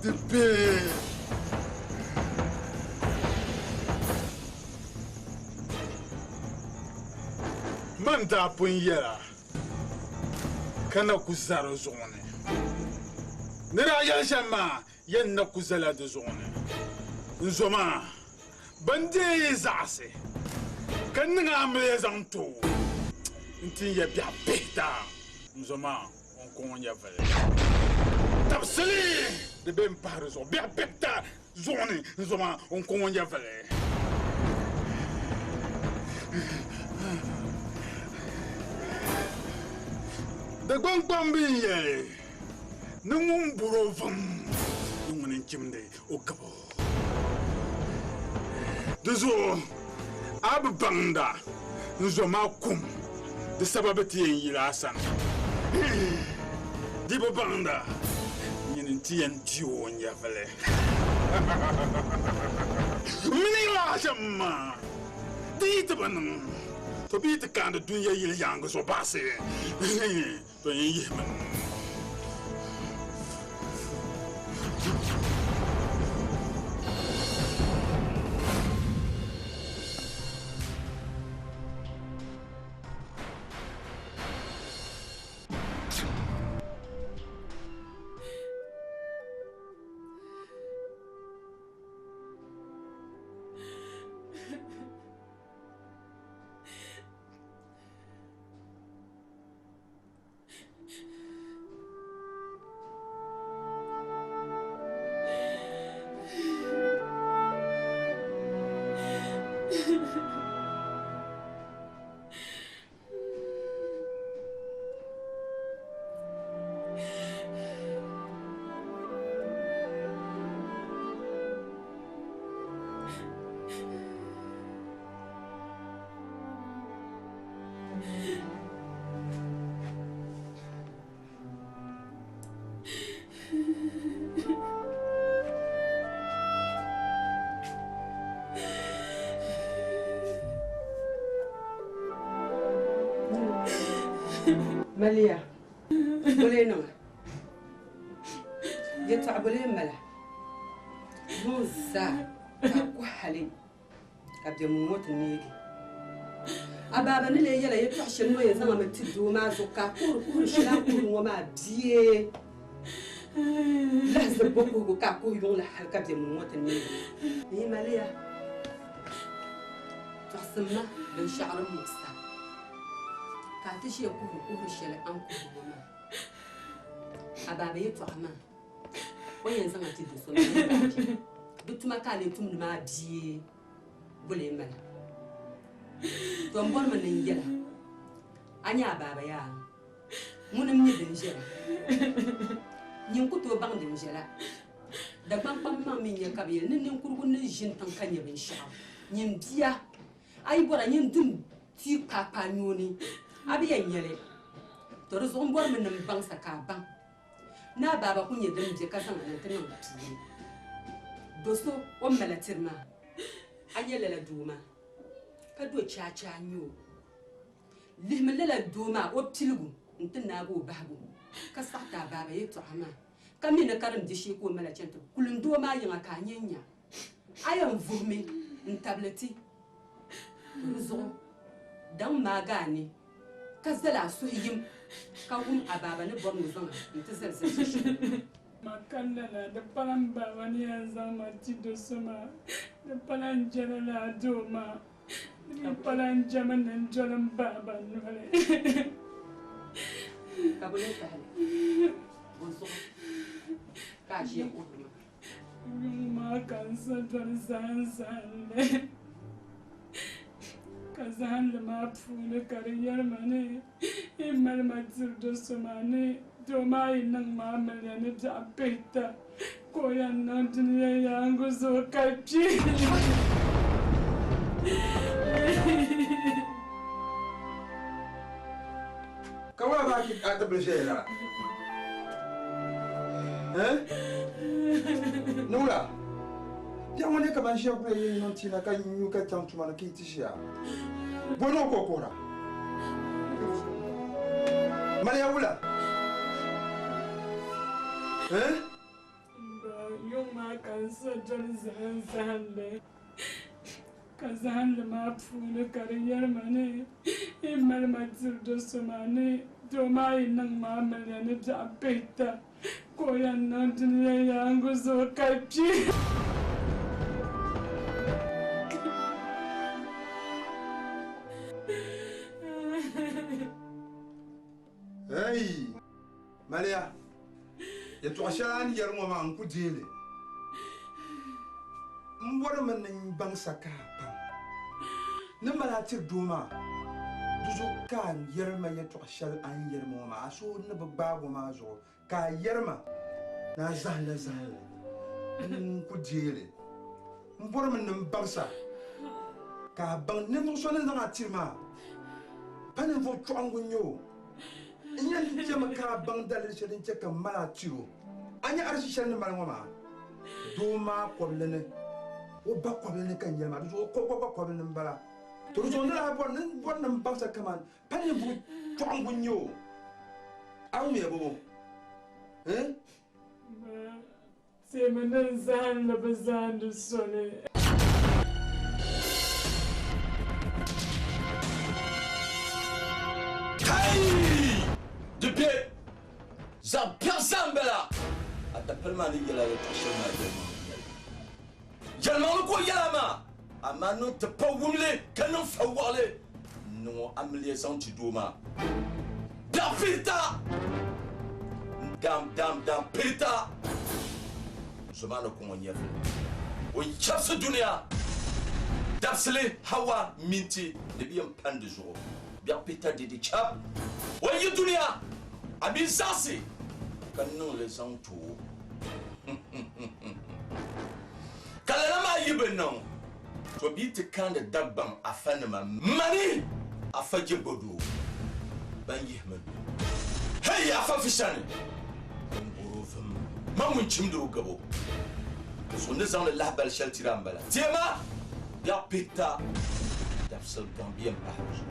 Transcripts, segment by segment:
de paix. Manda punyera. Kana kuzaro zone. Nera yajama yenna kuzala de zone. Nzoma bande zase. Kanna amle zanto. Nti ya bia beta. Nzoma on konya vale. Tabseli de bem parazo bia beta zone. Nzoma on konya vale. De Gwangbambi, Nung Burovum, Nung Kimde, Okabo. De Zo, Abbanda, Nuzomakum, de Sababati and Yilasan. Dibabanda, Yanti and Tio and Yavale. Minilasham, Ditaban. To be the kind of doing your young so passy. To Yemen. Malia, boleno. Yeta boleno mala. Muza, kakuhali. Kabya mumoto nigi. Ababa nile yala yetu asheno yezanga metidu mazo kakuru shilankuru ngoma bie. Lazda boko kaku yon la kabya mumoto nigi. Ni Malia. Tuhsama bin sha'r musta. Katishi yakuru shele ankuru ngoma. Ababa yetu ama. Oyenzanga metidu so. Dutuma kale tumma bie. Boleno mala. Tombor man ngela anya baba ya munum ni denjera nyin ko to bang denjera da pam mam min ya kabiye nin kurgu ni jin tan kanye ben sha nyin biya ay bora nyin dum ti papa nyoni abiya nyele to rezo mbor man nam bang saka bang na baba kunye denje kasan nan tan tuwe doso o melatirma anya lela duma kado chacha nyo lihmelela doma optilgu ntina go babu ka sakta baba yeto ama kamina karam dishi ko mala cento kulun doma yanga kanyenya ayam vurme ntableti ruzo dan magani kazala suhiyim kawum ababa ne borno zanga ntizal sai makanda na da palan baba ne zama tido suma da palan jala doma Palan jaman and Jolam Baba. Kabuleta. Kashi Ukuma. Makansa Tanzan Kazan the map for the career money. In Malmatur Dosomani, Doma in Mamma and it's a peta. Koyan not in the Yangus or Kachi. Kawa ba ki ata bleshera? Nula. Ya mone ka ban shi ku yin non tina kan yu ka tan tuma na ki tisha. Bono kokora. Maria wula. kan sajjal zahanle ka zahanle ma pfuuni ka di yɛrima ni i mali ma diri do so maa ni doo maa yi niŋ maa miliya ni biɛɣu pihita ka o yɛn niŋ duniya yaangu zuɣu ka kpi. Hey, Malia, ya to ashan yar mo ma ku dele. Mbora man nan bang saka pam. Ne mala tir duma. Duzo kan yar ma ya to ashal an yar mo ma so ne ba go ma zo ka yar ma na zalla. Ku dele. Mbora man nan bang sa. Ka bang ne mo so ne na tir ma. Panen fo chwangu nyo. Inya jema ka bang dalil shedin che ka mala tiro anya arshi shan mala ngoma do ma koblene o ba koblene kan yema do ko koblene mbala to do na bon nan bangsa kaman pani bu tongu nyo awu me bobo c'est maintenant zan le besoin de soleil. De pied, j'en personne bella. À ta permanence, il y a la prochaine. Jalman le quoi yalama. Amano te pas wumle, canon fawale. Non, amelier sans tu douma. Dapita. Dam pita. Je m'en ai comment on chasse dunia. Dapsele hawa minti de bien pan de jour. Bien pita de chap. Voyez dunia. Abin sasi kan non les entours. Kalama yibe non. To bi te kan de dabban afanama mani afaje bodo. Ban yihman. Hey afa fishane. Ngorofam. Mamun chimdo gabo. So ne zan la bal shaltirambala. Tiema ya pita. Dafsal gambien bahaj.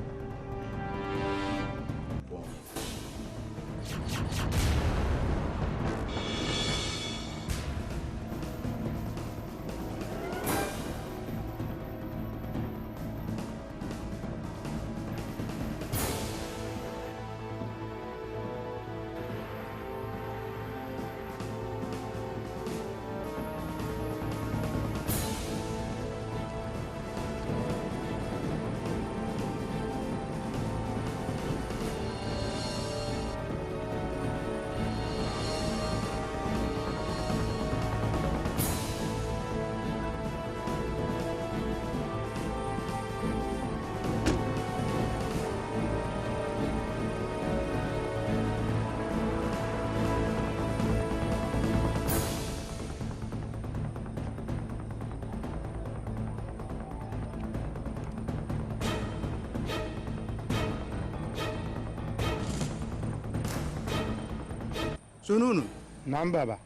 Sununu. Naam baba.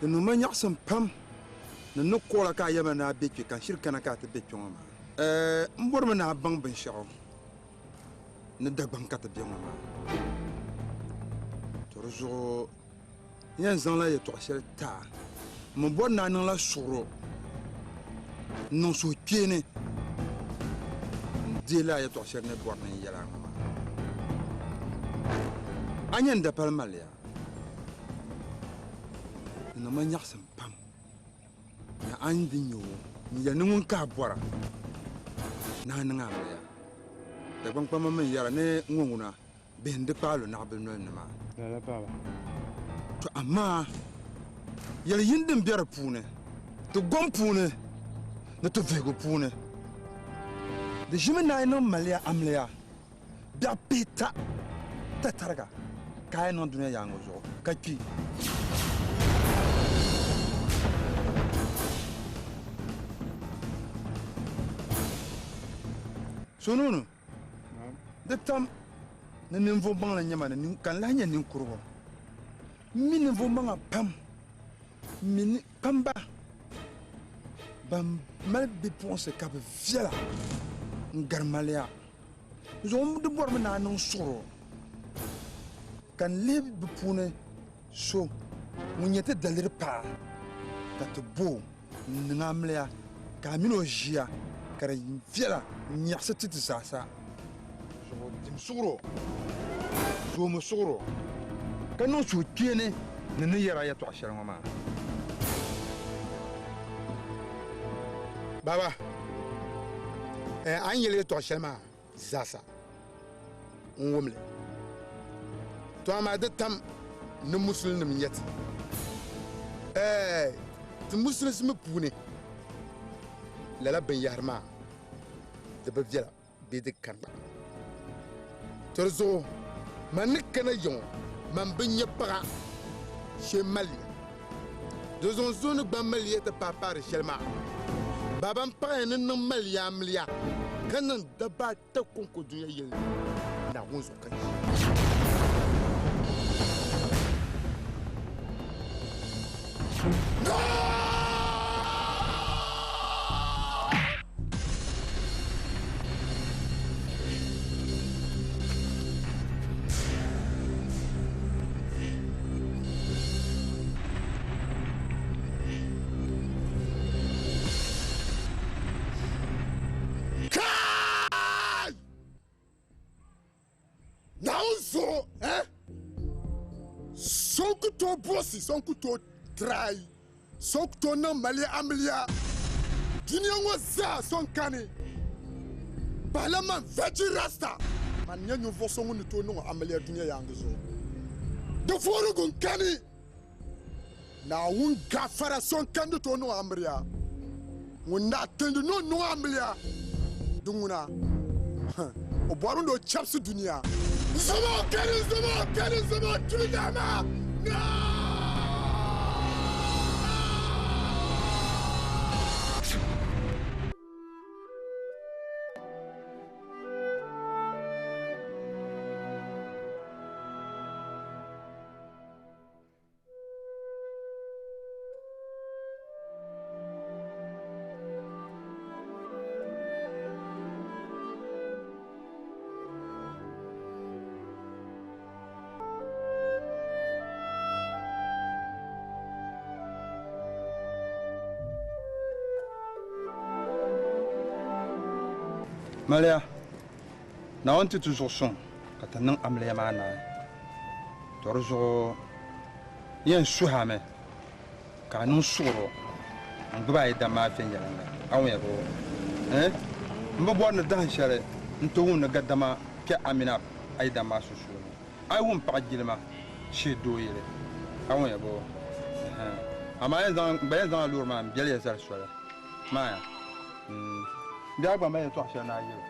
No man yaksam pam. No kola ka yama na beke kan shirka na ka ta beke ma. Mbor na bang ben shaw. Ne da bang ka ta bi ma. Torzo yan zan la ya to shel ta. Mo bon na nan la suro. Non so piene. De la ya to shel ne bor na yala ma. Anyen da palmalia. Na man yaksam pam na andi nyo ya nungun ka bora na nga ya da ban pam man yara ne ngunguna ben de palo na be non ma La baba. to amma yar yindin biyar pune to gom pune na to vego pune de jimi na ino malia amlia da pita ta targa kai non dunya yango zo kaki Sununu. De tam na nimvo bang la nyama na kan la nya nin kurwo. Mi nimvo bang pam. Mi pamba. Bam mal be ponse ka be viala. Ngarmalia. Zo de bor na non soro. Kan le be pune so. Munyete dalir pa. ka ti bo n niŋ amiliya ka a mini o ʒiya ka di viɛla n nyaɣasi ti ti zaasa zuɣu dim suɣuro zoomi suɣuro ka niŋ suhukpeeni ni ni yɛra yɛltɔɣa shɛli ŋɔ maa baba an yɛli yɛltɔɣa shɛli maa zaasa n wumli to amaa di tam ni musulinim nyɛti ti musulisimi puuni lala binyahari maa di bi viɛla bee di kanda ti di zuɣu man ni kana yiŋɔ man bi nyɛ paɣa shee maliya di zuɣu zuɣu ni gba maliya ti paapaari shɛli maa baba n paɣa ni niŋ maliya amiliya ka niŋ dabba ata konko dunya yɛli naawuni zuɣu ka sonkuto bosi sonkuto trai sonkuto na mali amlia dunia ngo za sonkani parlement veji rasta man nyanyo vosongu ni to no amlia dunia yanguzo de foro gun kani na un gafara sonkandi to no amlia wonna tendu no amlia dunguna o borundo chapsu dunia Zama kani tulidama Malia, na on ti toujours son ka ta niŋ amiliya maa naai to di zuɣu yɛn suhami ka a niŋ suɣuro n gbubi a yi dam maa viɛnyɛlinga a ŋun yɛbo n bi bɔri ni dahin shɛli n ti wum ni gadama kpɛ amina a yi dam maa sunsuuni a yi wum paɣa jilima shee doo yili a ŋun yɛbo amaa gba yɛn zaŋ loori maa n biɛli ya zali soli maaya biya gba ma yɛn tɔɣa shɛli naa yili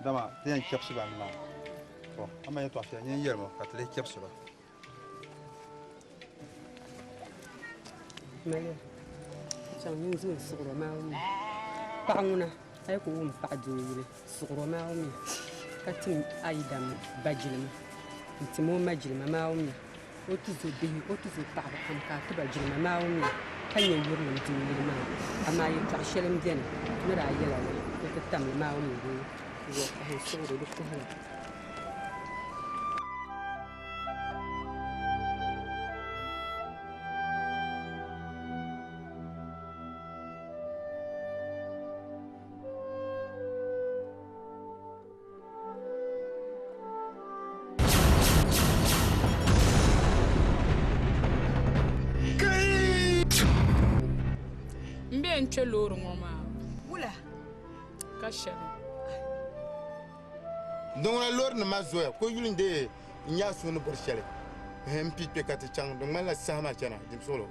dama ti yɛn chɛbisiba ni maa to a ma yɛn tɔɣa shɛli yɛn yɛlimi ka ti lee chɛbisiba Malia chaŋ nin zuɣu suɣuro maa wumi paɣa ŋuna a yi ku wum paɣa doo yili suɣuro maa wumi ka tim a yi dam ba jilima n tim o ma jilima maa wumi o ti zo bihi o ti zo paɣaba kam ka a ti ba jilima maa wumi ka nyɛ yurinim din yili maa amaa yɛltɔɣa shɛli n biɛni ni daa yɛla li ni ti tam li maa wumi di zuɣu ka hin suɣuro di kuhura Kwe loori ŋɔ maa wula ka shɛli dɔŋna loori nima zoya ko yulinde n yaa suuni bɔri shɛli n pi ka ti chaŋ di ŋmanila sahama chɛna dimsuɣulo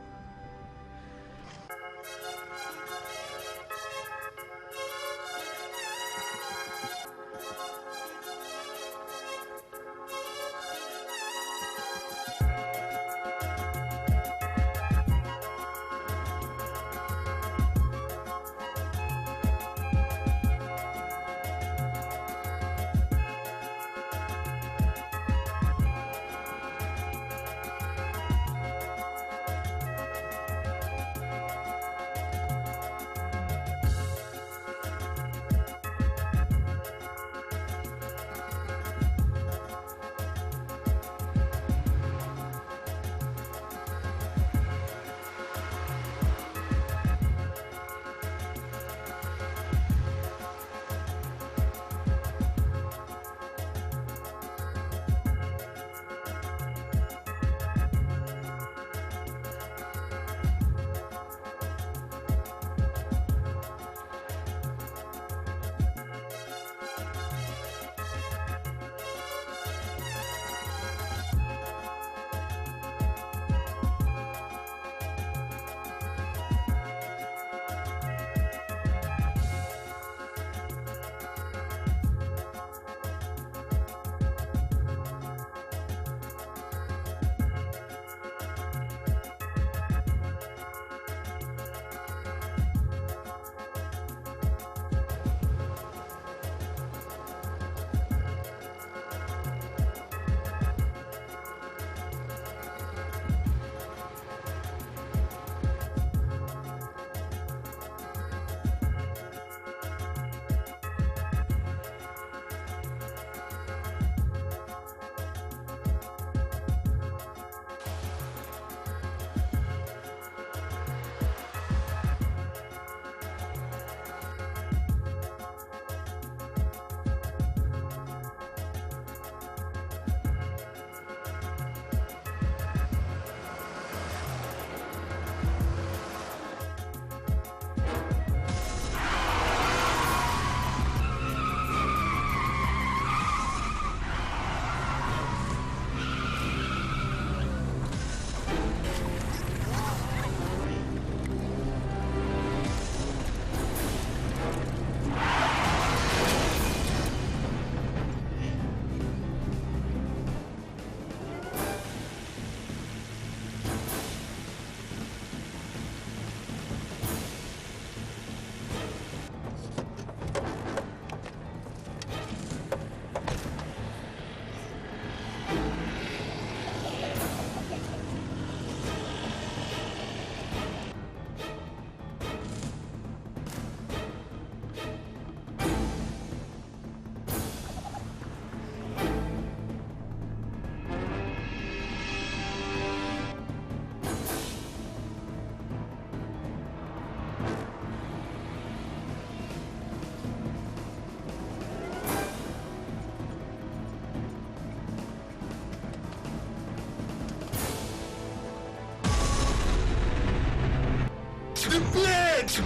hidden blade!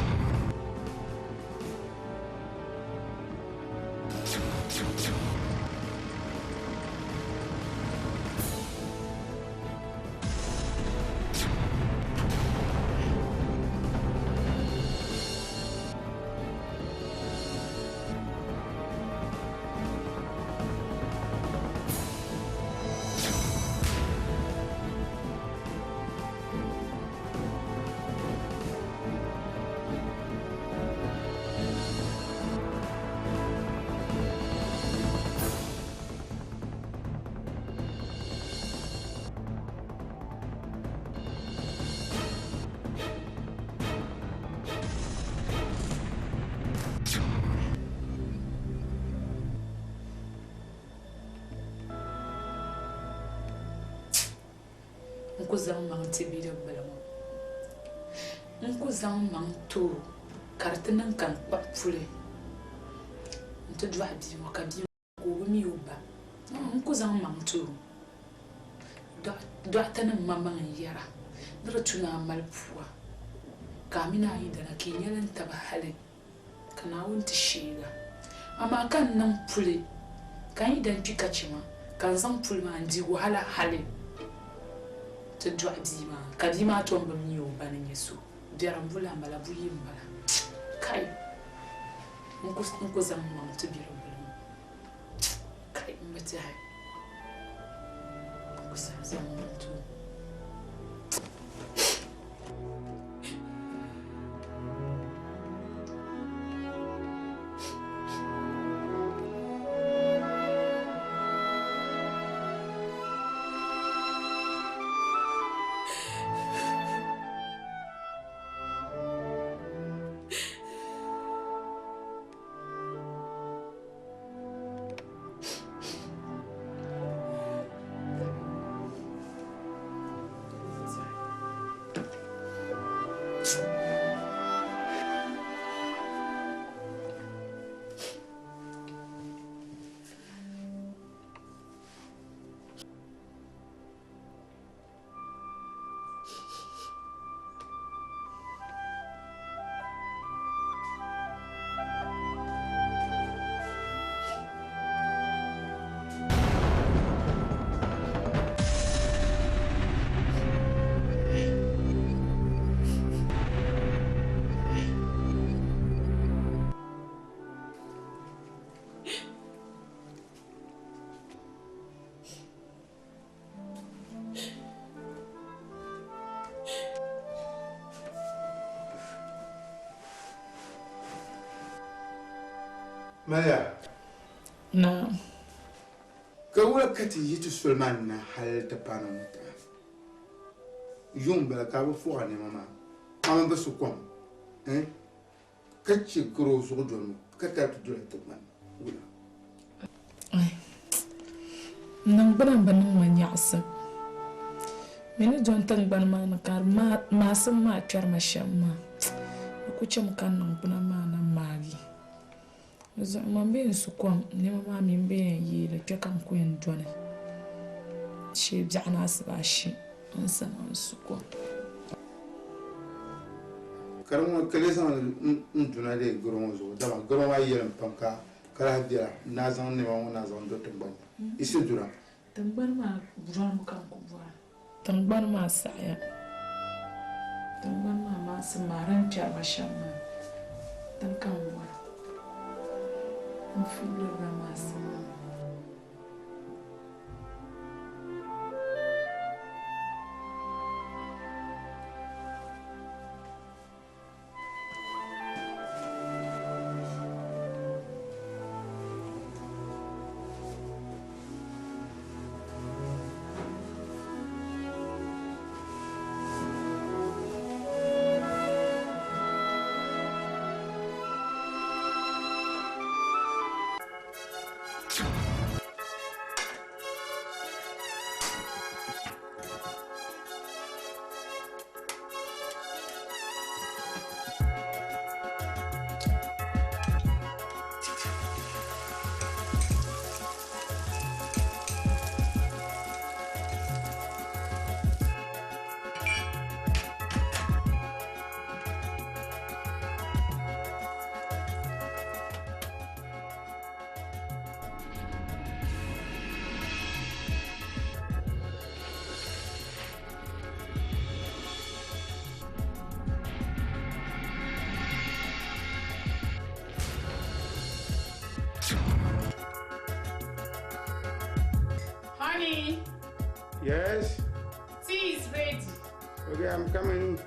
Nko zaŋ maŋ ti bidibila ŋɔ. Nko zaŋ maŋ tooro ka di ti niŋ ka n kpabi puli n ti dɔɣi bia ŋɔ ka bia ŋɔ ka o bi mi o ba. Nko zaŋ maŋ tooro dɔɣitenim ma maŋ yɛra ni di tu naa mali puwa ka a mini a yidana ka yi nyɛla n taba hali ka Naawuni ti sheega. Amaa ka n niŋ puli ka n yidana kpi ka chima ka n zaŋ puli maa n di wahala hali ti dɔɣi bia maa ka bia maa tom bi mi o ba ni nyɛ so. Biɛri n bula m-bala buyi m-bala. Kai nko zaŋ maŋ ti bidibila ŋɔ. Kai m bi tɛhi. Nko zaŋ maŋ tooro. Maya. Naam. Ka wula kati yitu Sulman na hal ta pana muta. Yung bala ka bu fuwa ne mama. Mama ba su kwam. Ka ci gro su jonu. Ka ta tu dole ta man. Wula. Ai. Nang banan banan ma nyaasam. Mene jon tan ban ma na kar ma sam ma twar ma shamma. Ku cham kan nang banan ma na magi. Zama ben su kom ne ma min ben yi da ke kan kuyin dole shi jana su ba shi an saman su kom Karamu kale san nduna de goro zo dama goro wa yelan panka kala dia na zan ne ma na zan do tumban isi dura tambar ma buran kan ku buran tambar ma saya tambar ma samaran ta ba shamma tan kan buran un figlio Massimo. Honey, Yes? tea is ready. Okay, I'm coming.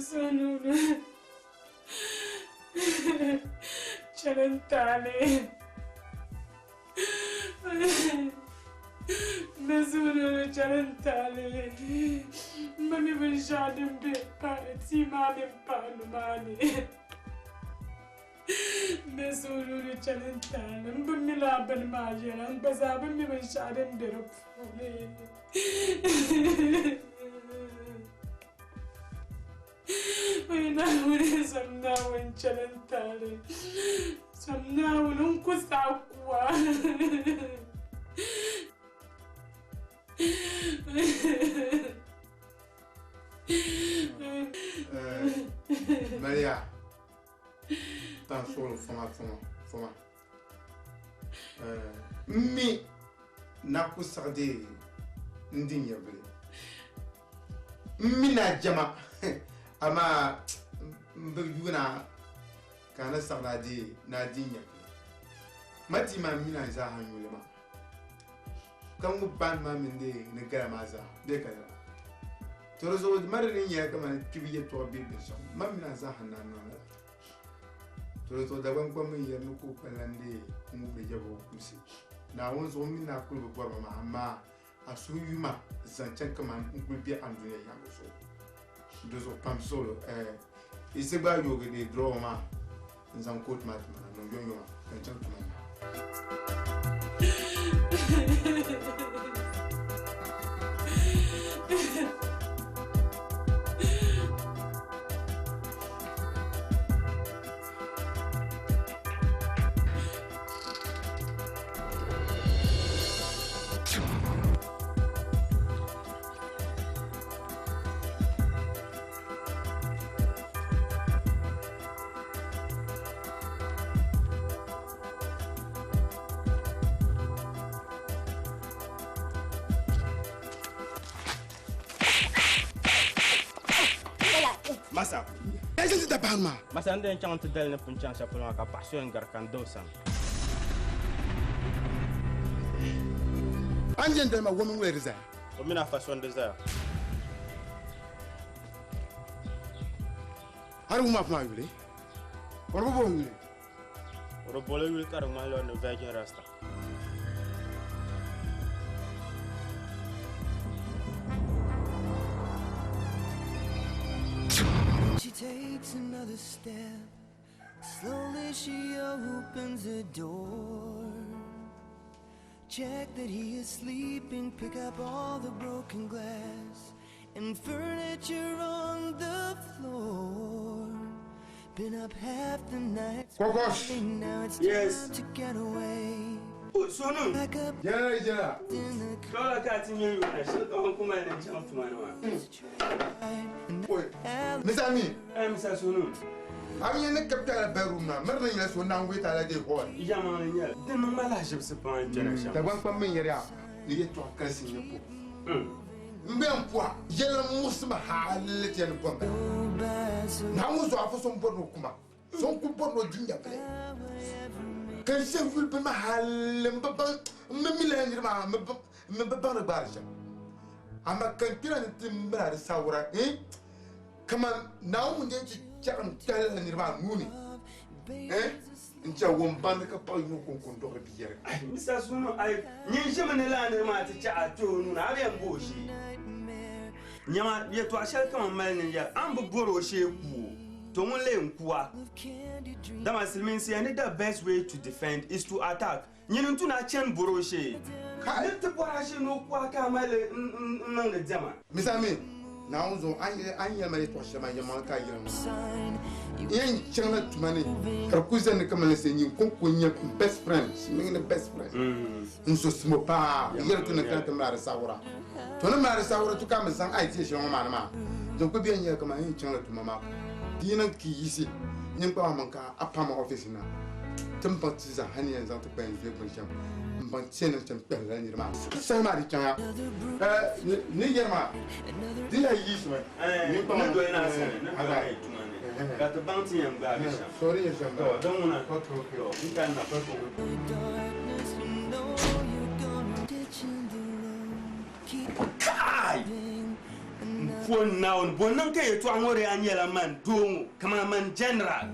Sanuna. Charantale. Mesuru Chalentale. Mammy will shot him bit, see mammy Panumani. Mesuru Chalentale, Bumila Benmajan, and Bazabami will shot him bit up for me. We now is some now in Chalentale. Some now Uncle Sakwa. Maria, t'as solo fama. Mi na kusade ndinya bele. Mi na jama ama mbuguna kana sarade na dinya. Mati ma mi na za hanule ma. Kamu ban ma minde ne gara maza de kala. Torozo marne ya kama kibiye to bibi so mamina za hanana torozo da ban kwa min ya nuko kalande mu be jabo kusi na wonzo min na kulbe borba ma amma asuyuma zancen kama ngul bi andu ya so dozo pam solo iseba yoga de draw ma nzam coat mat ma no yoyo kan chan kuma Masa. Est-ce que tu parles ma? Masa ande chante del ne punchan sa pour ka passion garkando sam. Anjen del ma woman where is that? O mina façon de ça. Har mu ma fa yule. Ko bo yule. O bole wil kar ma lo ne virgin rasta. She takes another step. Slowly she opens the door. Check that he is sleeping. Pick up all the broken glass and furniture on the floor. Been up half the night. Kokos. Now it's Yes. time to get away. Sonu. Back up Jara. in the Kala ka tin yu na shi ko kuma ne chante ma no. Oi. Misami. Misa Sonu. Ami ne kapta bedroom na. Mer na so na ngwe ta la de ko. Ijama ne ya. Den no mala je se pa generation. Da ban kwa min yare a. Ni ye to kasi ne ko. Mbem kwa. Yela musma halete ne ko. Na mu zo afo so mbono kuma. So ku bono jinja ple. Kan se vul be ma halem ba me milen ma me ba ba barja. Ama kan kira ne timbra sawra kama na mu de ci chakam tal ni ma muni ncha won ban ka pa no kon do ka biyere Misa Sonu ai nyin je mene la ne ma ti cha ato nu na abia mboshi. Nyama ye to ashel kama mal ne ya an bu boro she ku. To mun le nkuwa. That must mean say the best way to defend is to attack. Nyin ntu na chen boro she. Ka ne te bora she no kwa ka mal nan le jama. misami na unzo anya mari to shema yama ka yira yen chana tumani kar kuzen ne kama se nyin kon konya best friends mi ne best friend unso smo pa yira to na kan mara sawra to na mara sawra to kama san ai ti shema ma ma donc ko bien nya kama yen chana tumama dinan ki yisi nyin pa man ka apama office na tumpa tiza hani yan zan to ben je bon jam ban tiene tem pelle ni ma sai ma di changa ni yerma di ya yisi Ni pa do ina se na ba ai tumane. Ka to bounty en ba bisha. sorry yes To don una ko to yo nkan na pa ko. darkness, you know you're gonna ditch in the road. Keep Kai! moving. Phone now, bonan ke to amore anyela man do kama man general.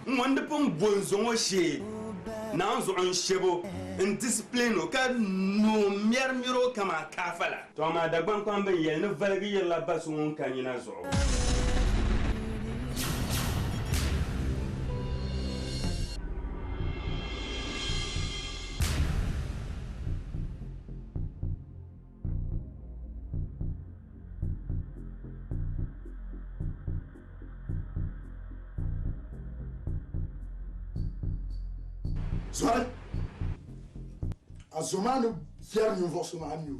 Mwande pon bonzo ngo she. Na nzo on shebo. n discipline o ka no mɛrimɛro kama kaafala to maa dagban kwan bin yɛli ni valigi yirila ba so ŋun ka nyina zuɣu Sorry. Azomani fier mi vosso ma amiu.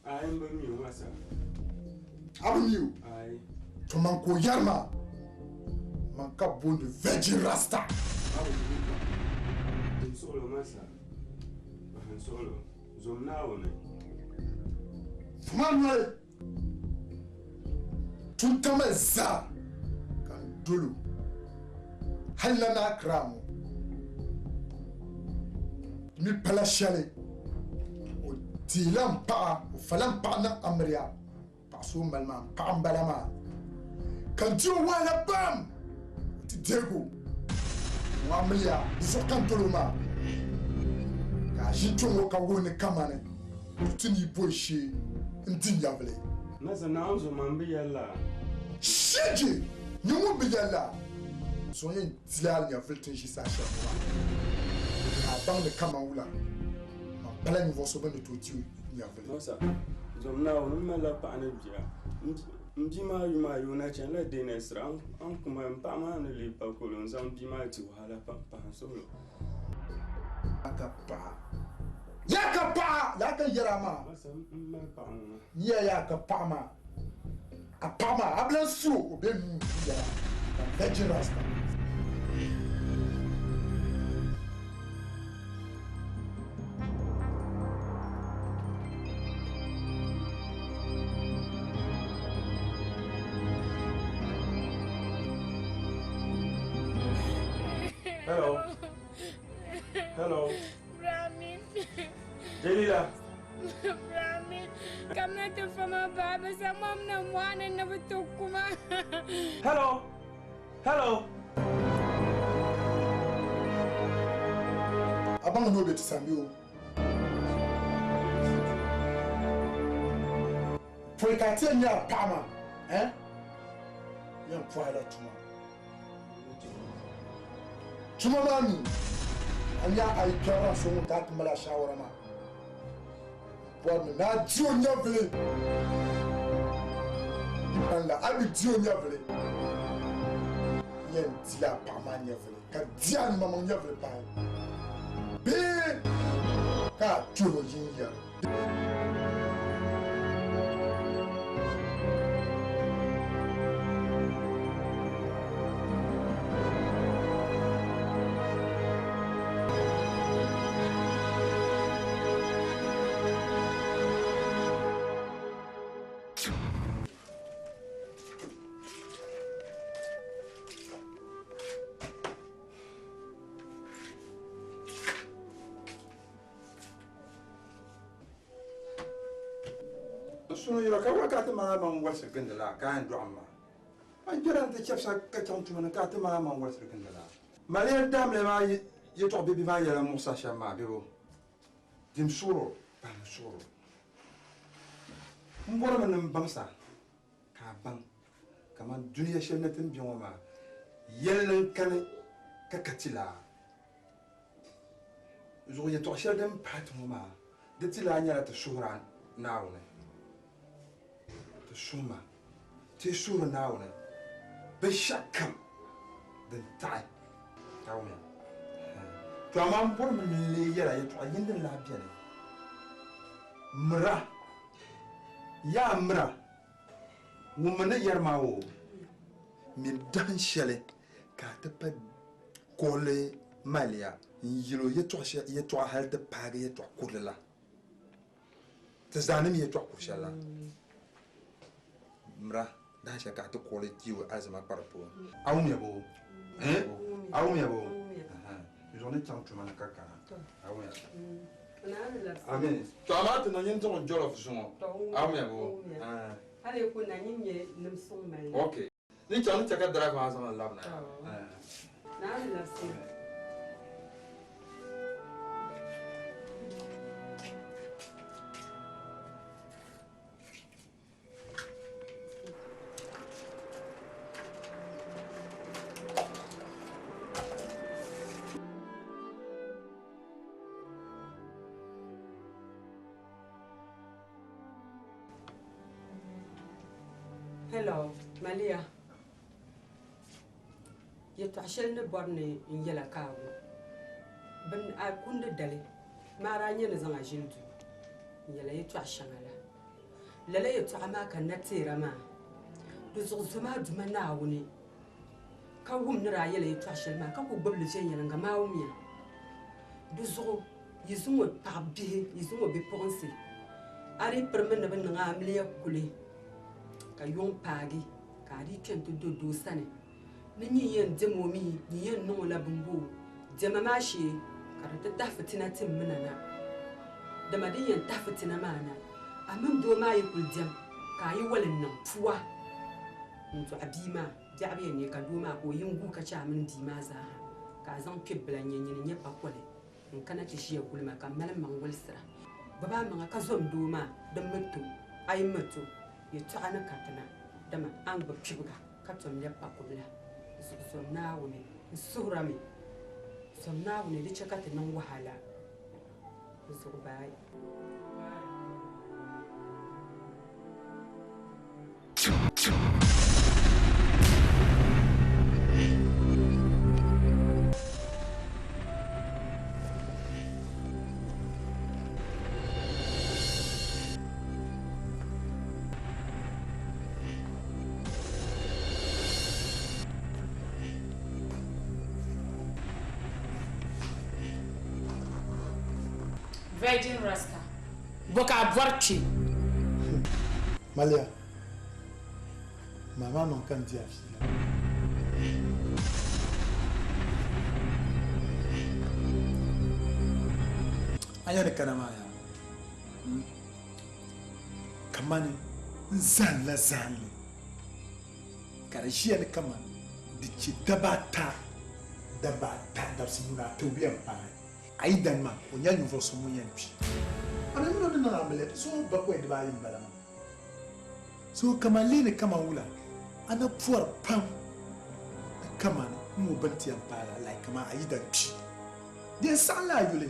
Ai mba mi wasa. Amiu. Ai. To man ko yarma. Man ka bon virgin rasta. Solo masa. Solo. Zomna wona. Manuel. Tuntama za. Kan dulu. Halana kramo. Mi pala shale o tilam pa o falam pa na amria pa so malma pa ambalama kan ti o wala bam ti dego wa amria so kan toloma ka jinto ka woni kamane tuni boshi ntin yavle na sana anzo mambi yalla shiji ni mo bi yalla so yen tilal ya filtin shi sa sha bang de kama wula ma pala ni voso ben de toti ni avele nosa zomna wona mala pa na bia mbi ma yu na chen la de nesra an kuma pa ma na le pa kolon zam bi ma ti wala pa solo akapa ya ka yarama nosa ma pa na ya ka pama apama ablan su obenu ya virgin rasta Hello. Ramin. Jalila. Ramin. Kamna to fama baba sa mom na mwana na batukuma. Hello. Hello. Abang no beti samio. Foi katia nya pama, Yan poala tuma. Tuma mami. Anya ay kera so ta mala shawara ma. Bon na dio nya vle. Ipanda abi dio nya vle. Yan dia pama nya vle. Ka dia ni mama nya vle pa. Be ka tulo jinja. Sono io che wakati ma wasa gandala kan do amma an jiran ta chefsa ka tantu man ka ta ma wasa gandala mali dam le ma ye to bibi ma ya musa shama bibo dim suro ba suro mbora man bangsa ka bang kama duniya shenatin biyo ma yellan kan ka katila zo ye to sheldem patuma de tila nya ta shuran naawne Suma, te sura nauna, be shakam, den tai, tawme. To amam por me le yara ya to ayinde la biane. Mra, ya mra, wumane yarma wo, mi dan shele, ka te pa kole malia, yilo ye to hal de page ye to kulela. Te zanim ye to kushala. Mra da shi ka ta kore kiwo azuma parpo awu me bo awu me bo j'en ai tant man kaka awu ya amen to amata no yin to jollof sumo awu me bo ale ko na nyinye nim song mai okay ni chan ta ka dra ko azama labna na la si Hello, Malia. You to shall ne borne in yellow cow. Ben I couldn't deli. Maranya is on a jilt. Yellow trash shamala. Lele to Amaka Natirama. Does also mad manawuni. Kawum nera yellow trash and my couple bubble chain and Gamaumia. Dozo, Yizum pabi, Yizum be poncy. Ari permanent when I'm Lea Kuli. Kayong pagi, Kadi came to do sunny. Nini yen demo me, yen no labumbu. Demamashi, Karata Dafatina Timmanana. The Madian Dafatina mana. Amam do my equal Kayi well and no, poor. Into Abima, Jabi and Yakaduma, or Yunguka Chaman Dimaza. Kazan Pibble and Yen Yapapole. And Kanatishia Gulmaka Melamang Wilstra. Baba Mangakazom Duma, the Mutu, I Mutu, you turn a catana, the man Angle Pibuga, Catum Yapapula. So now, Surami. So now, we need to check out the Nongwahala. So bye. Virgin Rasta. Boka Vorchi. Malia. Maman non can dire. Aya kanamaya. Kamani nzanla zanli. Karishia ne kamani. Dichi dabata dabsimuna tobiam pai. Aidan ma onya nyufo so mu yanpi ana no na amele so bako e ba yin balama so kamalene kama wula ana puar pam kama mu banti ampala like kama aidan pi de sala yule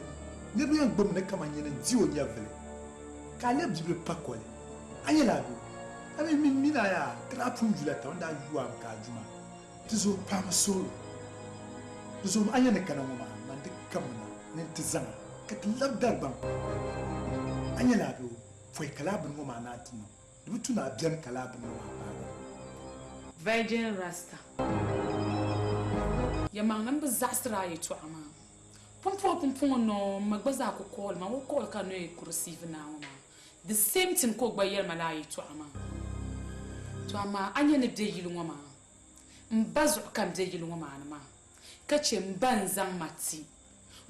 ne bi yan gbom ne kama nyene di onya vele ka le bible pakole anya la bi ami mina ya tra pum jula ta onda yu am ka juma tizo pam so tizo anya ne kana mama man de kama Nintizana, kat labdar bam. Anya labo, foi kalabun mo manatino. Dutu na bian kalabun mo manatino. Virgin Rasta. Yamang bazastra yetu ama. Pumpo no magbaza ko call ma wo call ka no e receive na ma. The same thing ko gba yer mala yetu ama. To ama anya ne de yilu ma. Mbazu kam de yilu ma ma. Kache mbanzang mati.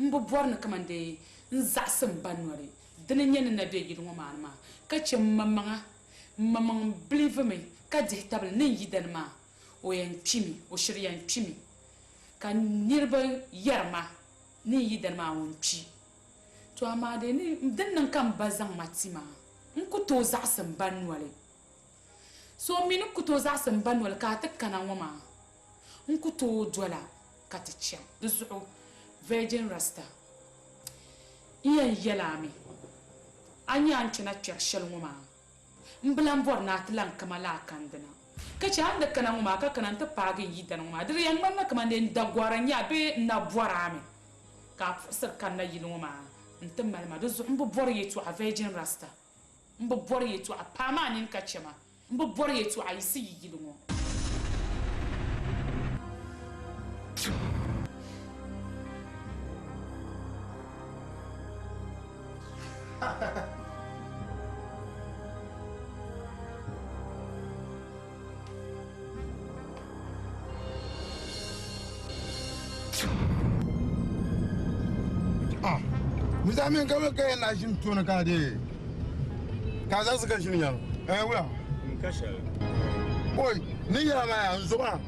Mbo borna kamande nzasem banwari dene nyene na de yidu ma ma kache mamang believe me ka de table ne yidan ma o yan pimi o shiryan pimi kan nirba yarma ne yidan ma on pi to amade ni dennan kan bazan matima nku to zasem banwari so minu ku to zasem banwari ka takkana ma nku to dola ka tacham duzu Virgin Rasta. Iyan yelami. Anya anchina chashal nguma. Mblan bor na tlan kamala kandana. Kacha anda kana nguma ka kana ta pagi yidan nguma. Diri yang manna kamande ndagwaranya be na borami. Ka fsir kana yilnguma. Ntemmal ma do zumbu bor yetu a Virgin Rasta. Mbo bor yetu a pamanin kachema. Mbo bor yetu a isi yilngo. Mizami ngawe ka na jin tona ka de. Ka za su ka shin yan. Wula. Nkashal. Boy, ni ya ma ya nzoba.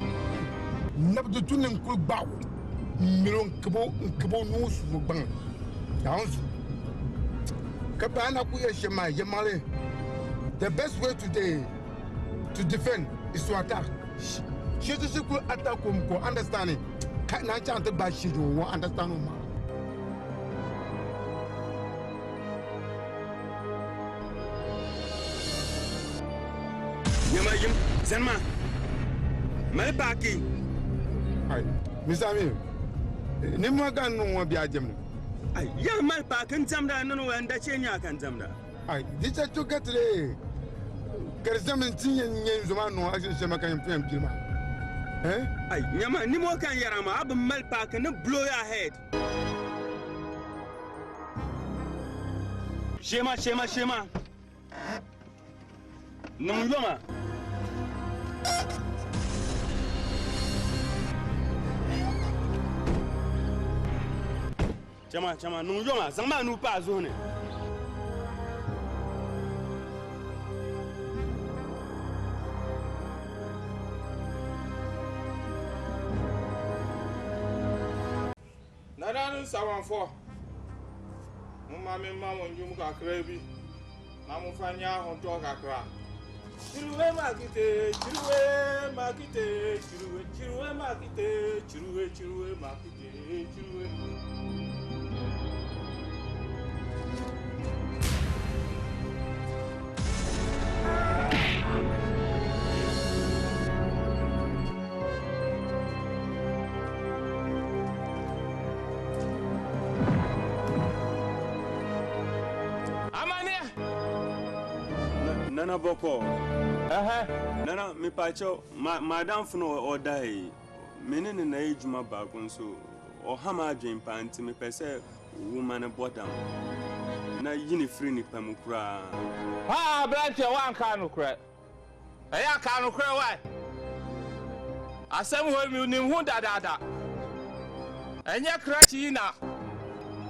Nabdu tunin kul baw. Milon kabo nus fu bang. Yanzu. Ka ba na ku ya shema yemale. The best way to defend is to attack. She just could attack ko understanding. Ka na chante ba shi do understand ma. Nyama yim Zanma. Mal paki. Ai, Miss Amir. Ni mo gan no bi ajem. Ai, ya mal pakin zamda nanu wanda chenya kan zamda. Ai, dicha chukatre. Kerzamin tinyen nyen zuma no asin sema kan pem kilma. Eh? Ai, nyama ni mo kan yarama ab mal pakin no blow your head. Shema. Nungoma. Chama, nungoma, zama nu pa zone. Nana sawan fo. Mama me mama njum ka krebi. Na mu fanya ho to kakra. Chiruwe makite. Nana boko. Nana mi pacho madam funo odai. Menene na ejuma bagunso. O hama adwen panti me pese woman bottom. Na yini free ni pamukra. Ha branche wan kanu kra. Eya kanu kra why? Asem ho mi nim hu dadada. Enye kra chi na.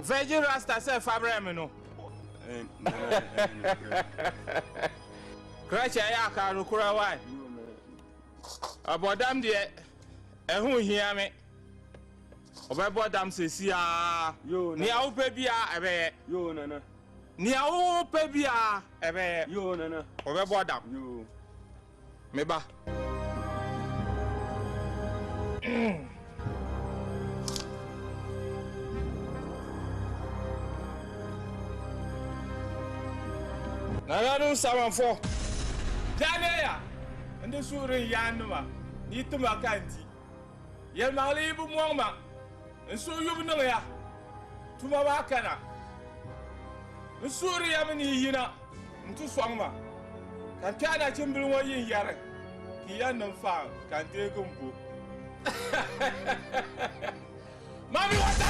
Virgin Rasta se fabre me no. Crash ya ka rukura why? Abodam de ehun hia me. Obebodam sesia. Yo ni awu pe bia ebe. Yo nana. Ni awu pe bia ebe. Yo nana. Obebodam. Yo. Meba. Nana sawan fo. Janeya. Ande sure yanwa. Ni tuma kanti. Ye mali bu mwoma. Nso yubu no ya. Tuma ba kana. Nsuri ya mani yina. Ntu swangma. Kan kana chimbiri wo yin yare. Ki yan nan fa kan te gumbu. Mami wata!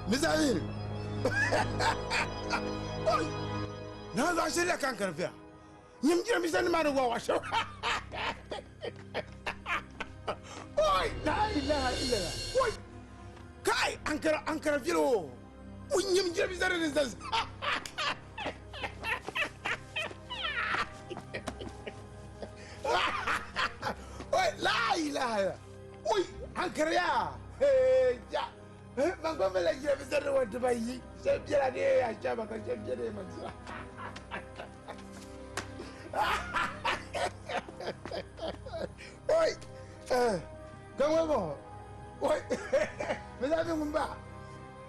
Misail. Oi. Na za shi da kan karfiya. Nyim jira misani ma da wa sho. Oi, la ilaha illallah. Oi. Kai ankara filo. Nyim jira misani da zan. Oi, la ilaha. Oi, ankara ya. Hey, ja. Man ko mala jira misani wa Dubai. Sai jira ne ya sha baka jira ne man. Oi, kamu apa? Oi, macam apa mumba?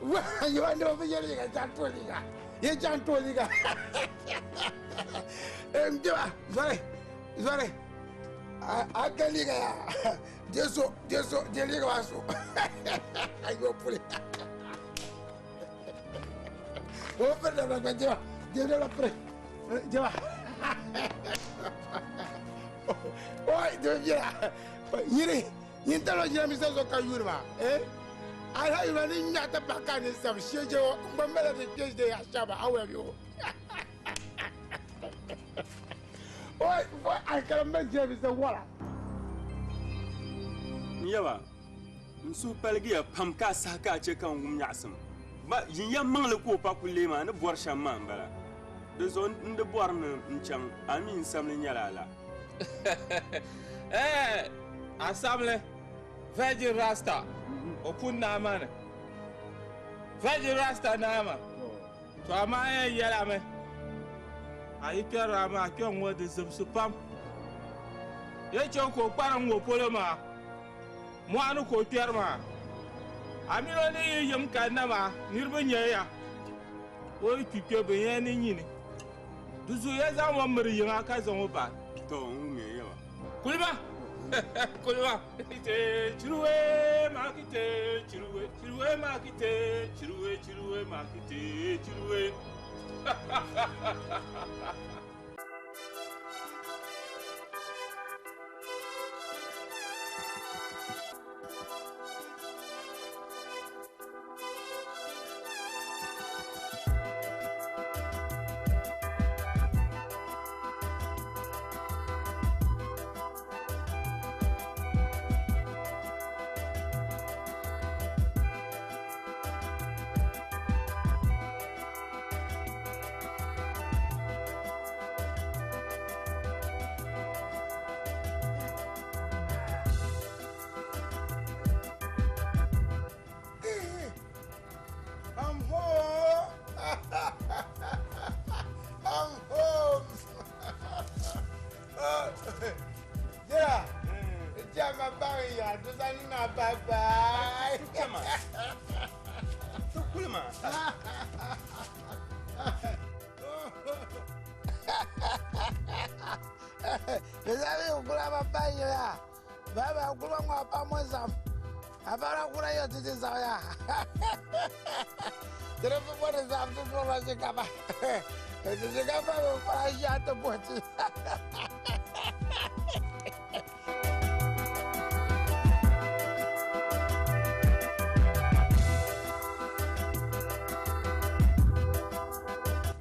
Wah, you anda apa jadi kan cantik ni kan? Ye cantik ni kan? Coba, suara, agak ni kan? Dia ni kan masuk. Ayo pulih. Oh, pernah nak coba? Dia dah lapar. Coba. Oi, dia. Yini talo jira misa zo ka yurma, Ala yurani nyata bakani sam shejo mbambala de keje ya shaba awe yo. Oi, I can make jira misa wala. Yawa. nsu palgiya pam ka sa ka che kan wum nyaasam ba yin ya mangle ko pa kulle ma ne bor sham ma bala de zon nde bor ne ncham amin samle nyala la asamle Virgin Rasta opun na mana Virgin Rasta na ma to ama yala me ayi kera ma kyon wo de zubsu pam ye chon ko paran wo polo ma mo anu ko kyer ma amiro ni yim kana ma nirbo nyeya o kike be ye ni nyini duzu ye za mo mri yin aka zo mo ba to ngume yawa kulima kulima chiruwe makite chiruwe makite chiruwe makite chiruwe I'm home. I'm home. Yeah. Jama Baria, does I not bye bye? Come on. To kulma. Bezali ukulama Baria. Baba ukulama pa mwenzam. Abara kula yo titi saya. Terus buat sabtu pulang sekapa. Sekapa para jatuh putih.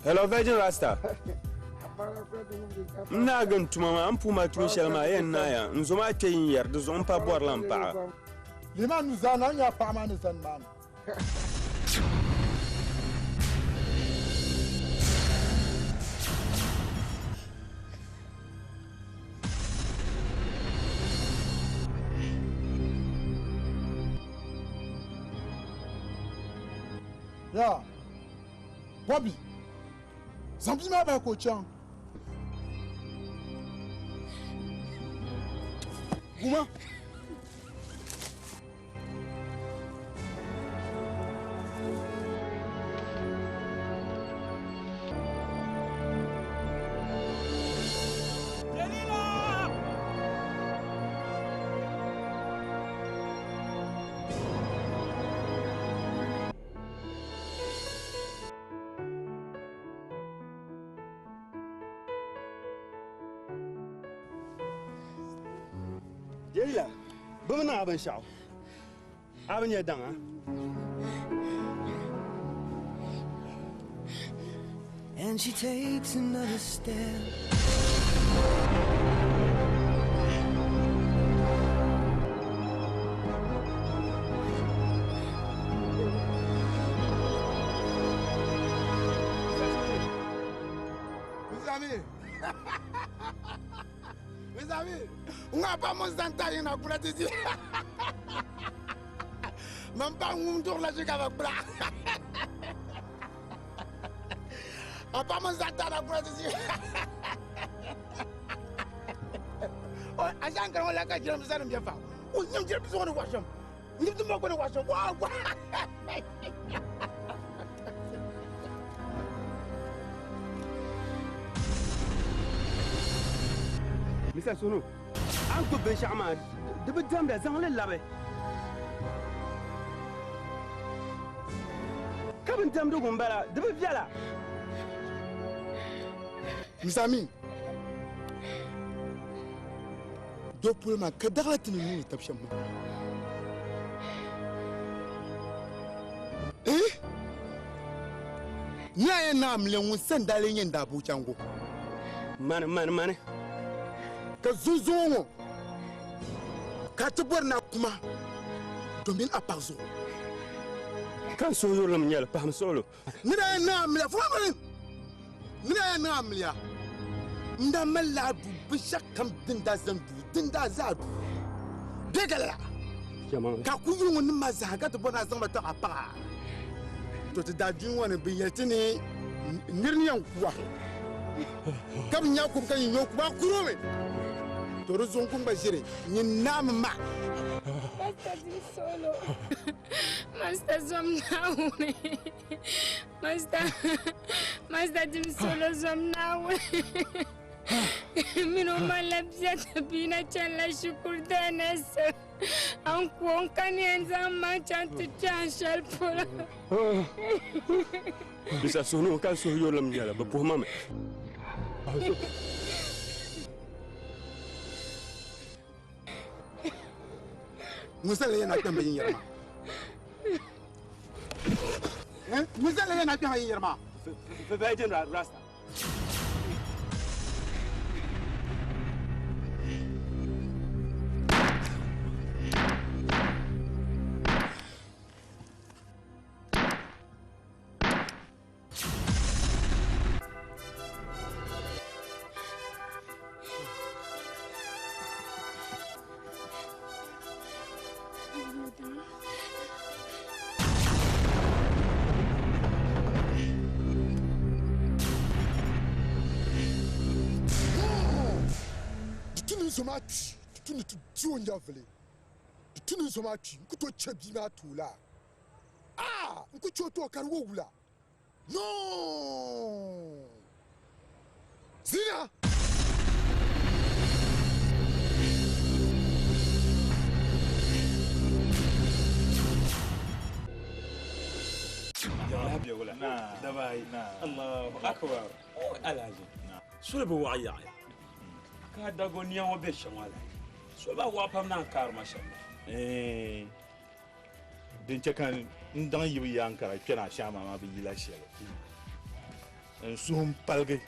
Hello Virgin Rasta. Na gan tuma ma an puma tun shelma yen na ya nzoma ke yin yar de zon pa bor lam pa. Lima nous en a pas mal de man. Yeah. Bobby. Zambi ma ba ko chan. Guma. Jelila, bumna aban shaw. Aban ya dan ha. And she takes another step. Mes amis, on n'a pas mon santé na kula titi. Même pas un tour la jiga avec bla. On pas mon santé na kula titi. Oh, ajan kan wala ka jira misalan bien fa. Oh, nyam jira biso ko washam. Nyam dum ko washam. Wow. Misa sunu. An ko ben shama de bedam da zan lallabe. Kabin dam do gumbara de be viala. Mes amis, deux pour ma que d'arrêter le nom de Tapcham. Nya nam le un sandale nyenda bu chango. Man. Ka zuzungo. Ka tubur na kuma. domin a part zuɣu kan suhuyurlim nyɛli paham suɣulo nira na amiliya fulamani nira na amiliya nda malla du bisha kam dinda zandu dinda zadu degala ka ku yungu ni ma zaga to bona zama ta apa to ta da junwa bin yatini nirniyan kuwa kam nya ku kan yo ku ba kurowe to rozon kun bashire ni nam ma Master Zomnawe. Master Jim Solo Zomnawe. Mino malabia tabina chala shukur danasa. Anku onkani enza machantu chanshal pola. Bisa sono kan suhuyurlim nyɛli bɛ puhima mi musala yana kan bayin yarma musala yana kan bayin yarma Vajin Rasta Somati, tu ne te tues vle. Tu ne somati, kuto chebina tula. Ah, kuto to karwula. Non. Zina. يا رب يا ولد دباي الله اكبر الاجي سوري بوعي ka dago niyan wa be shamala so ba wa pam nan kar masha din kan ndan yibi yankara kena shama ma bi yila shelo en sum palge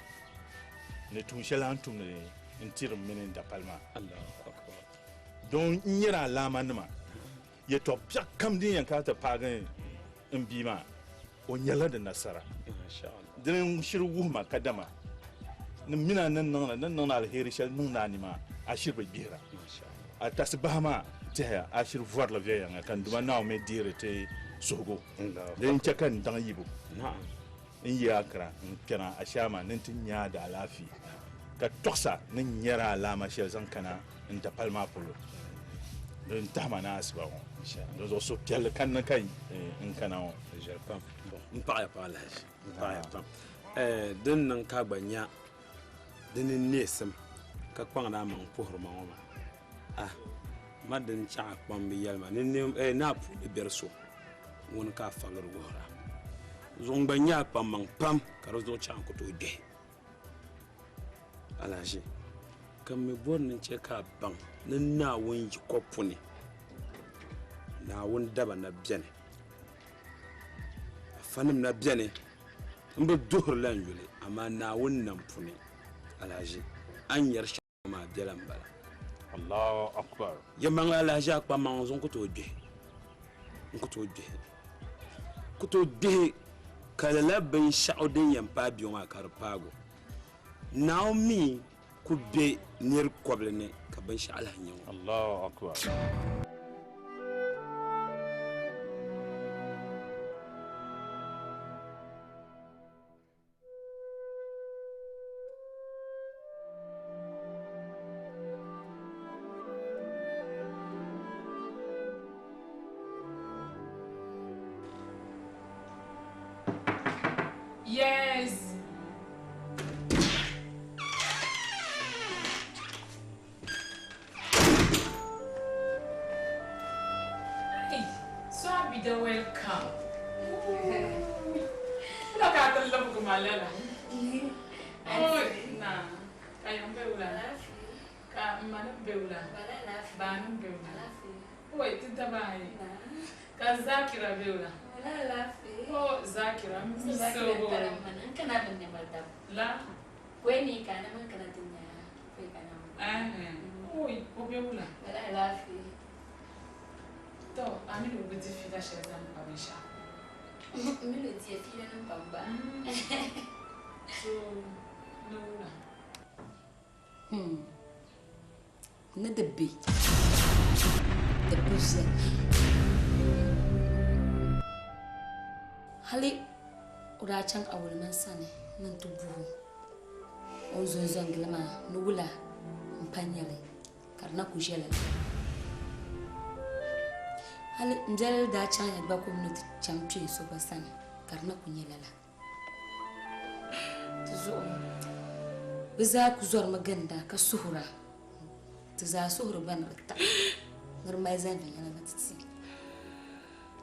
ne tun shelan tum ne intirum menen da palma Allahu akbar don nyira lama nima ye to pyak kam din yanka ta pagan in bima o nyala da nasara masha Allah din shiru ma kadama mina nan alheri shal nun nani ma ashir be gira a tasbahama ta ashir voir la vieille kan duma naw me dire te sogo den chakan dan yibu na'am in ya kra kana ashama nan tin nya da lafi ka toksa nan nyara alama shal zan kana in ta palma polo den tamana asba on do so pial kan kan in kana on je pam bon on parle pas l'âge on parle pas den nan ka gbanya dinin nesem ka kwang na mang pohor ma ma ah madin cha kwam bi yalma nin na pu de berso won ka fagar gora zong banya pam mang pam ka rozo cha ko to de alaji kam me bon nin che ka bang nin na won yi kopuni na won daba na biene fanim na biene mbe dohor lan yule amma na won nan puni alaji an yar ma bialan bala Allahu akbar yamang alaji akpa manzon ko to de kala ban sha'udin yampa biyo ma karpago naomi ku be nir koblene ka ban sha'ala nyaw Allahu akbar Yes. Hey, so I'll be the welcome. Look at the love of my Lala. Oh, nah. Kayong beula. Ka manang beula. Banang beula. Wait, tita bay. Ka Zakira beula. Oh, Zakira, so good. La? Kweni kana man kana tinya. Kwe kana. Oh, beula. To, ami no be fida share dan pa me sha. Mi lo ti fida nan pamba. So, no na. Na da bi. Da buze. Hali ura can awul man sane nan tubu. On zonzon glama nugula mpanyale karna kujela. Hali njel da can ya ba community champion so basane karna kunyelala. Tuzo biza ku zuwar maganda ka suhura tuza suhura ban rata normal zan yana batsi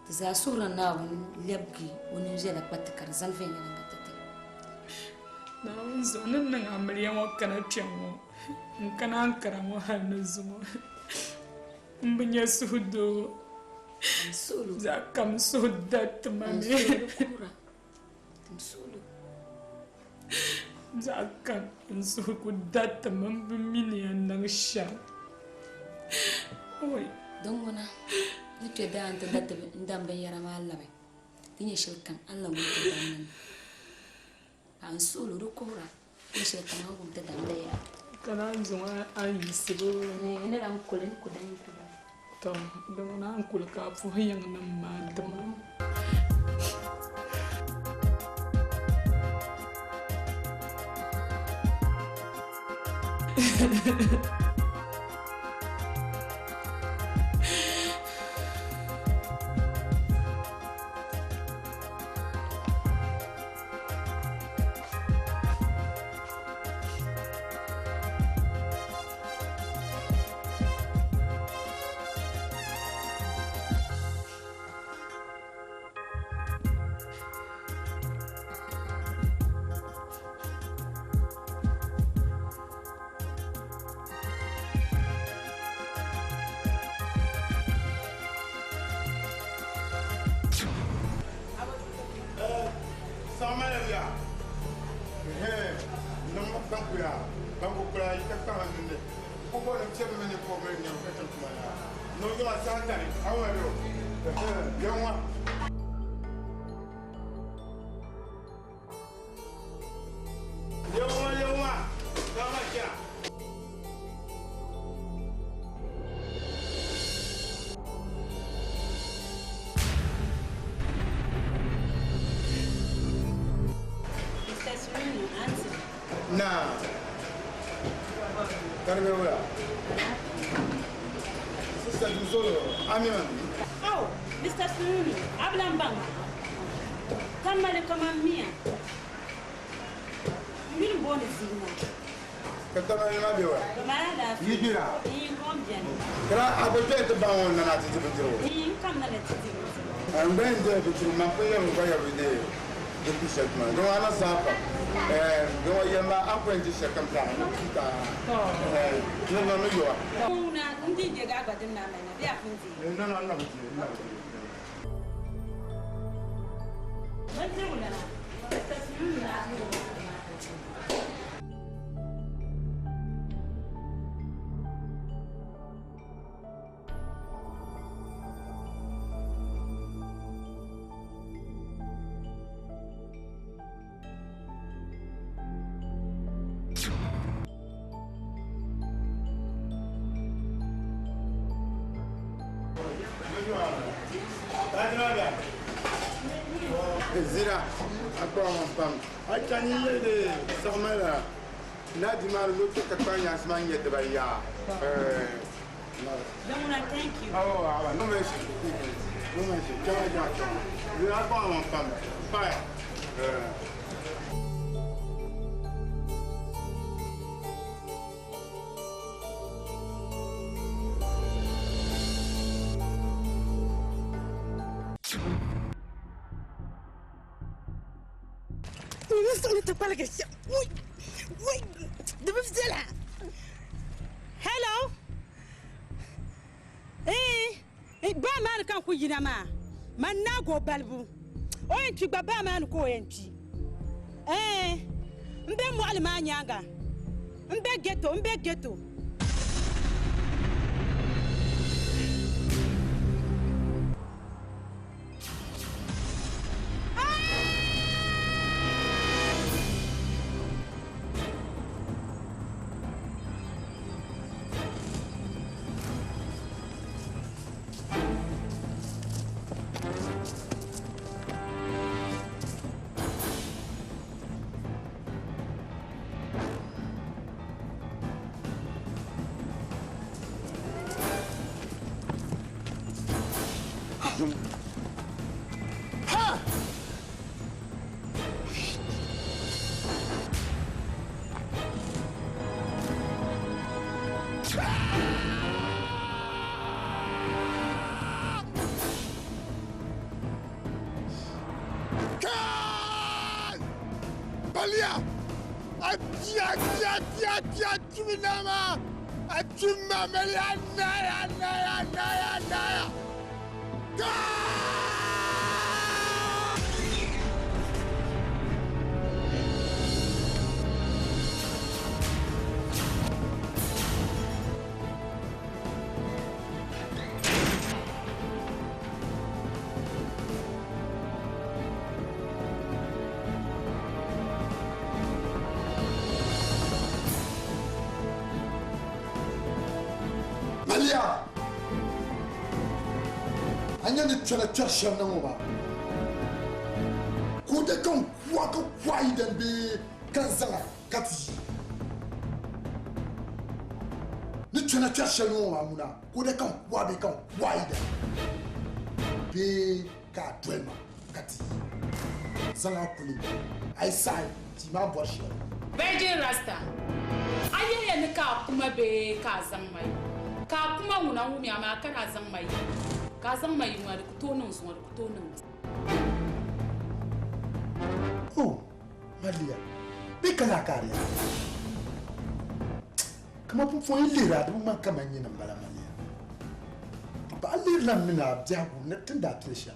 tuza suhura na wani lebgi wani jela patakar zan yana batati na unzo nan amriya mo kana tiamo kana ankara mo hanu zumo mbunya suhudo sulu za kam suhudat mami sulu Zakan suhu kudat membimini nang sha. Oi, don wana ni to da anta datta ndam ban yara mallabe tinye shirkan Allah mutu da nan an sulu rukura ni shirkan hagu da da ya kana zuma ayi sibo ne ina ran kulen kudan kudan to don na an kulka fu yan nan ma dama Nah. Carmela. Sister Duzolo, Amiman. Oh, Mr. Sununi, hablan bang. Tamale kama mia. Mimi mbone zina. Katama ni mabiwa. Kamala. Yidira. Ni combien? Kra abote te ba won na titi bitiro. Ni kam na titi. An ben de bitiro ma ko yam ko ya bide. Depuis cette main. Donc on a ça. Donc il y a ma apprenti comme ça. Non non non. On a ndi de ga ga dinna mai na dia kunti. Non non non. Wanda wala. Mr. Sununi na. Zira, encore en femme. A Kanye de Sormela. Là, du mal, l'autre campagne à ce moment de Bahia. Thank you. Oh, non, merci. Non, merci. Je vais avoir en femme. Pas. Hello. Ba man kan ku yina ma. Man na go balbu. O enti ba man ko enti. Mbe mo alma nyanga. Mbe ghetto. Balia! Atia, Tuminama! Atuma Melia, Naya! Malia! Anya ni tshwana tshasha na ngoba. Kude kan kwa ka kwai den be kan zanga kati. Ni tshwana tshasha na ngoba muna. Kude kan kwa be kan kwai den. Be ka twema kati. Zanga kuli. Ai sai ti ma boshi. Virgin Rasta. Aye ne ka kuma be ka zang mai. Ka kuma wuna wumi ama kana zang mai. Ka zang mai mu da kutonin su da kutonin. Oh, Malia. Be kana kariya. Kama pun lira da mun kama yin nan bala Malia. Ba alir lan mina abjagu na tunda trisha.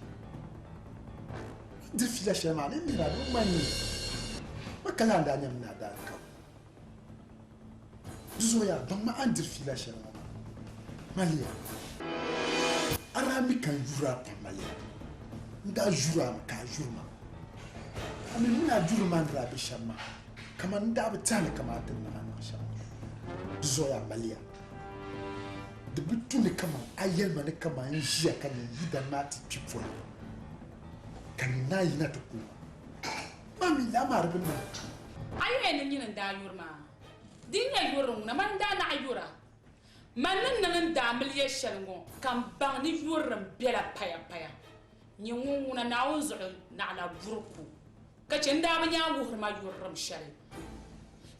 Di fila shema ne lira da mun yin. Makala da nyam na da ka. Duzo ya ban ma an dir fila shema. Malia. Arami kan jura pa Malia. Nda jura ma ka jurma. Ami muna jurma ndra bi shama. Kama nda bitana kama tin na shama. Duzo ya Malia. De bitu ne kama ayel ma ne kama njia kan yida nati people. Kan na yina to ku. Mami la marbe na. Aye ne nyina nda yurma. Dinya yurun na man da na yura. Manin nan da miliye shalngo kan bang ni yurram bela paya. Nyungu na nawuzu na la burku. Ka cenda banya wuhma yurram shal.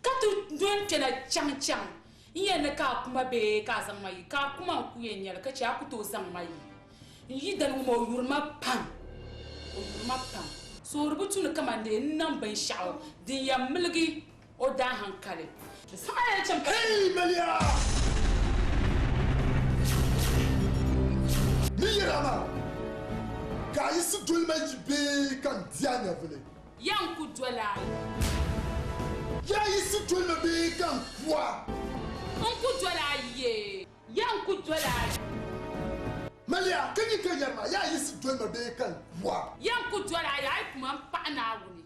Ka tu don tena chang. Iya na ka kuma be ka zang mai ka kuma ku yenyal ka cha ku to zang mai. Yi dan mo yurma pam. O yurma pam. So rubutu na kamande nan ban sha'o din ya milgi o da hankali. Sai ya champa. Hey Malia! Niyerama! Ka isi dulmeji be kan dianya vele. Yanku dwala. Ya isi dulme be kan kwa. Unku dwala ye. Yanku dwala. Malia, kanyi kanyarma ya isi dulme be kan kwa. Yanku dwala ya ai kuma pa na wuni.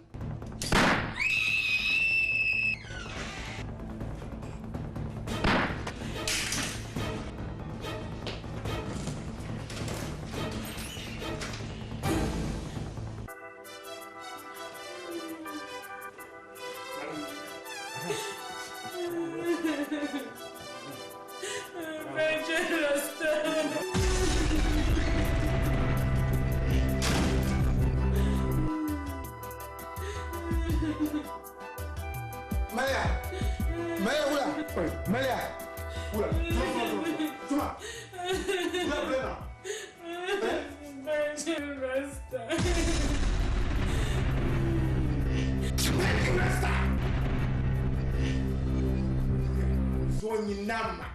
Nama.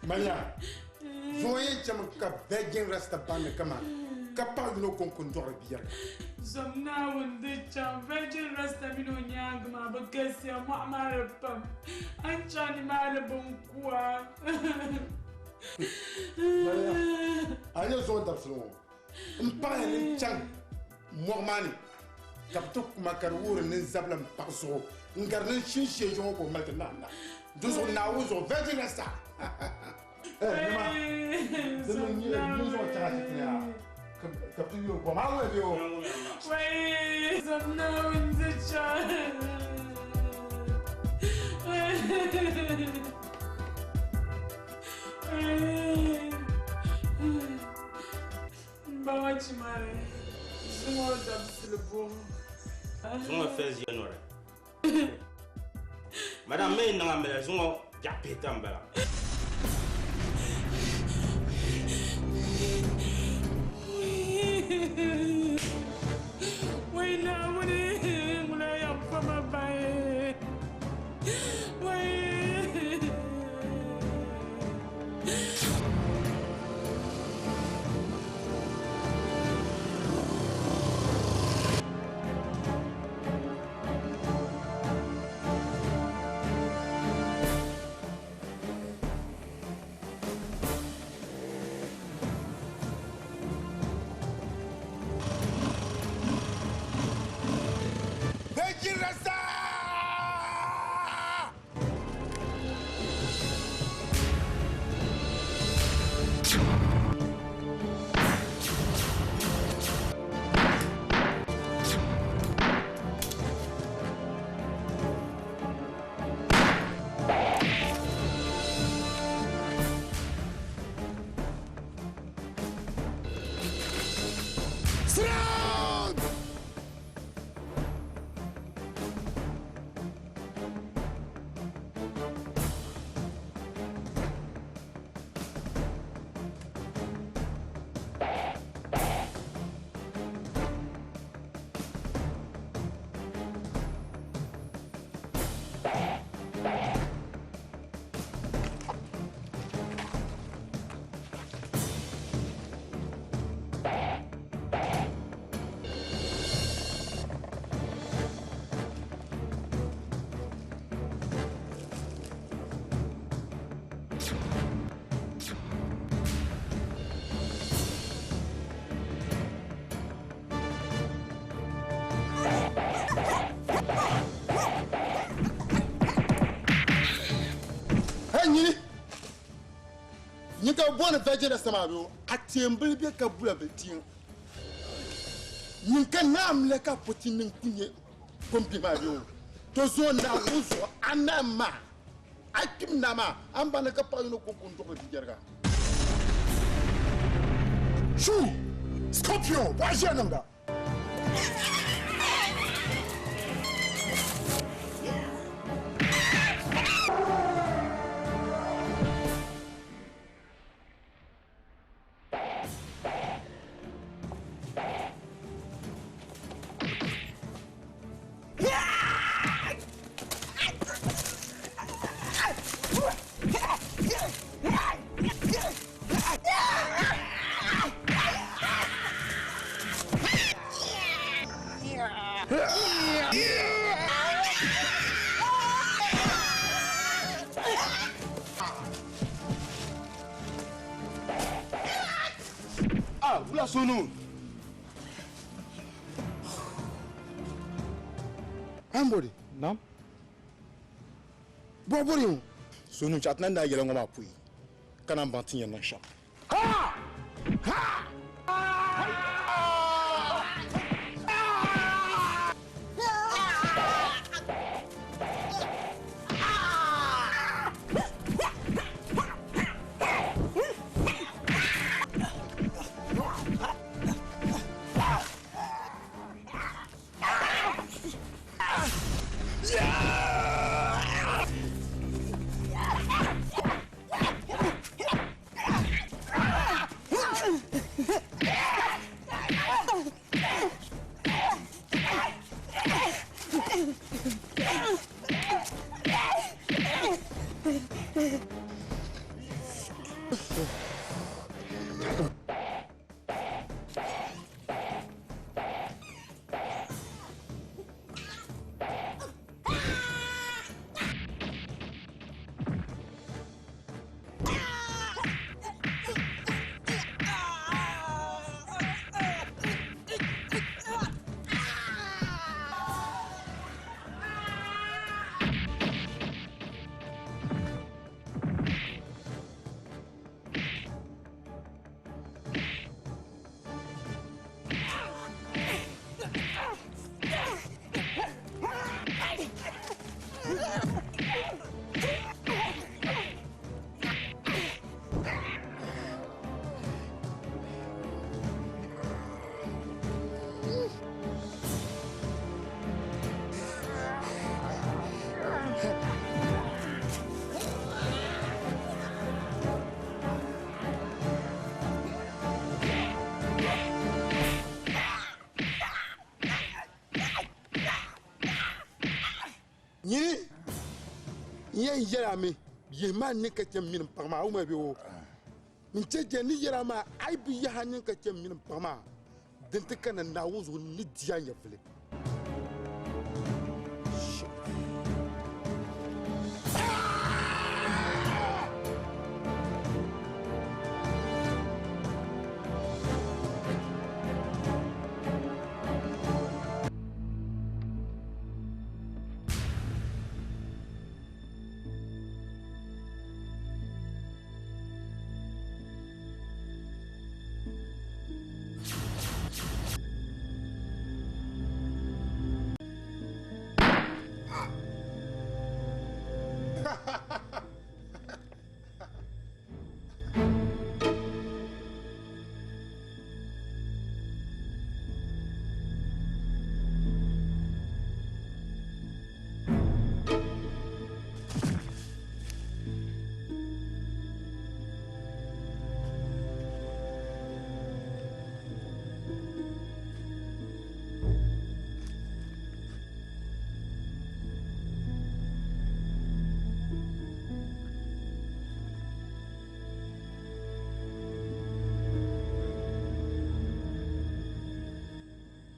Malia, zoye chama ka Virgin Rasta bande kama kapal no konkondor biya. Zamna wonde cham Virgin Rasta mino nyang ma bagasi ma marapam. Anchani marabon kwa. Malia, ayo zo dabslo. Mpaya ni chang mormani. Kapto makar wur ni zablam pakso. Ngarne shishe jo ko malkana. Duzo na uzo Virgin Rasta. Wait, I'm knowing the child. Bawa chimare, semua dah selebung. Semua fez januari. Madame main dengan bela semua japitan bela. Wait now, mulai apa mabai? Wait. Nika bwana vajira samaro atiembele bi ka bula betin Nika namle ka potinin kunye kompi mario to zo na uzo anama akim nama ambana ka pa no kokon to ko digerga Shoo Scorpio waje nanga Sunu Ambori Nam Bobori Sunu chatna da yele ngoma pui kana bantinya na sha Ha Ha Yen Yarami, ye man nicka min Pama, maybe. Minche ni Yarama, I be Yahanika min Pama. Then take an and now will need Janya Philip.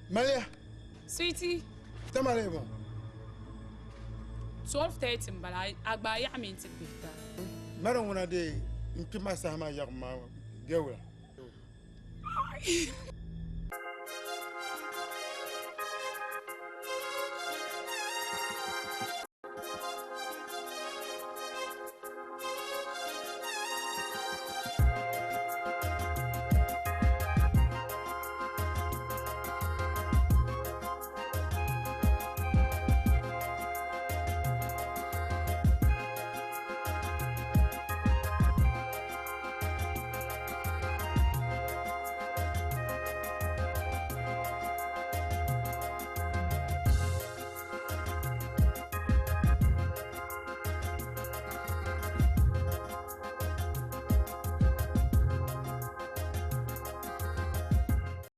Maria. Sweetie. Tamale bon. 12:30 mbala agba ya mi ti pita. Mara wona de mpima sama ya ma gewla.